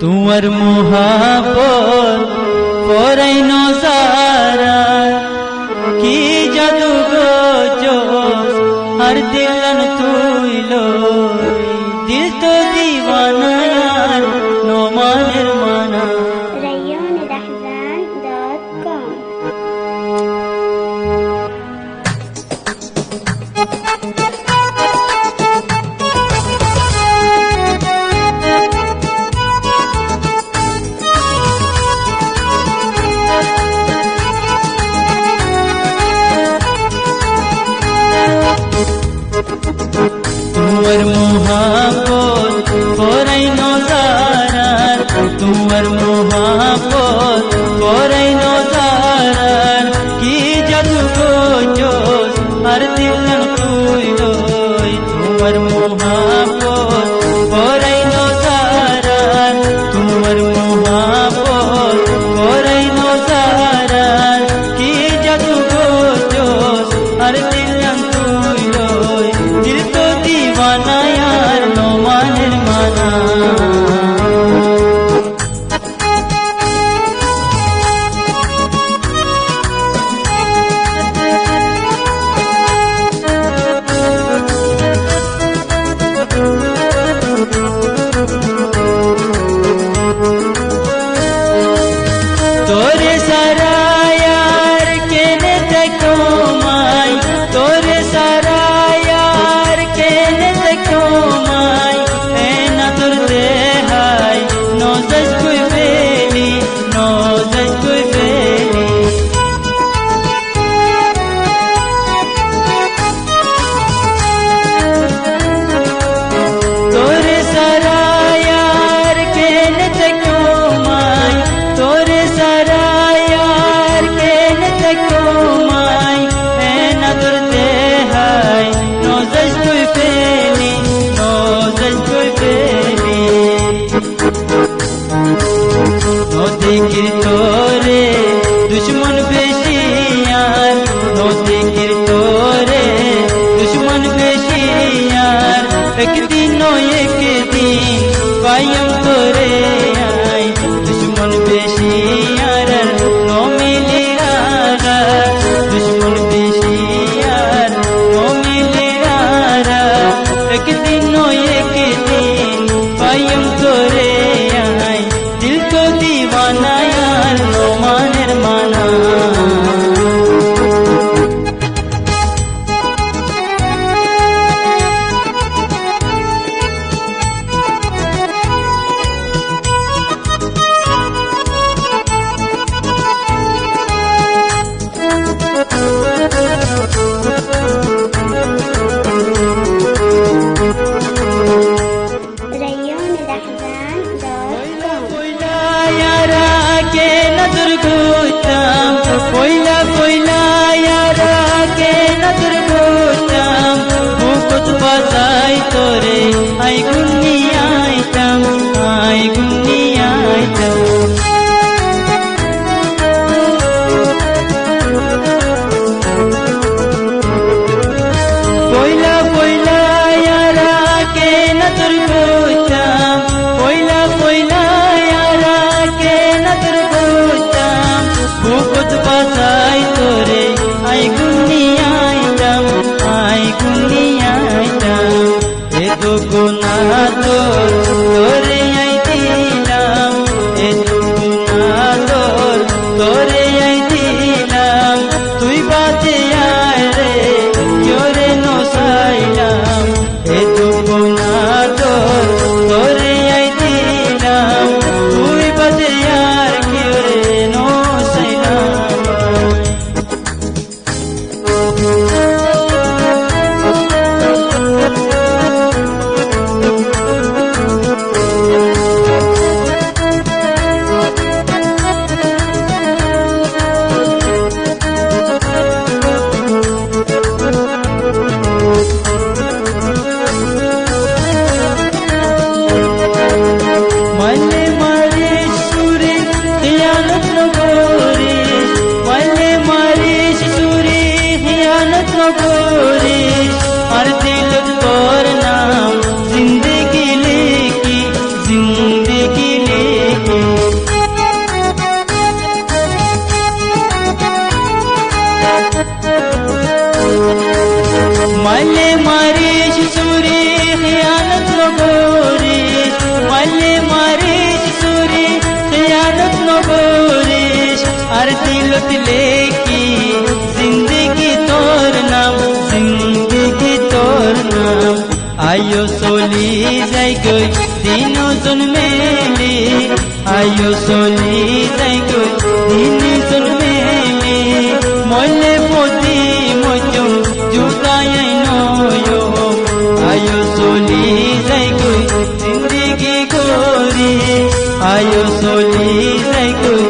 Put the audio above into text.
तुवर मोहब्बत पराई नजारा की जादू गो जोश हर दिलन तुइलो दिल तो दीवाना यार नो मानेर माना rayonalahzan.com तुवर मोहब्बत पराई नजारा तुवर मोहब्बत पराई नजारा की जादू गो जोश हर दिलन तुइलो तुवर मोहब्बत पराई नजारा तुवर मोहब्बत पराई नजारा की जादू गो जोश हर दिलन तुइलो दिल तो दीवाना यार नो मानेर माना तोरे सारा यार केने देखो माई तोरे सारा यार केने देखो माई ए ना तुरते हाय नो जज कोई बेली नो जज कोई बेली तोरे सारा यार केने देखो माई तोरे सारा यार केने देखो माई ए ना तुरते हाय नो जज कोई बेली नो जज कोई बेली नो देखिर तोरे दुश्मन बेशी यार नो देखिर तोरे दुश्मन बेशी यार एक दिन कायम तोरे आई दुश्मन बेशी यार नो मिली रारा दुश्मन बेशी यार नो मिली रारा एक दिन कायम तोरे आई दिल तो दीवाना यार आमार दिलत लेकी जिंदगी तोर नाम, जिंदगी तोर नाम। आयो सोली जाय गई तीनों जन मेली, आयो सोली जाय गई तीनों जन मेली। मले पति मजम जुदाई नयो, आयो सोली जाय गई जिंदगी गोरी, आयो सोली जाय गई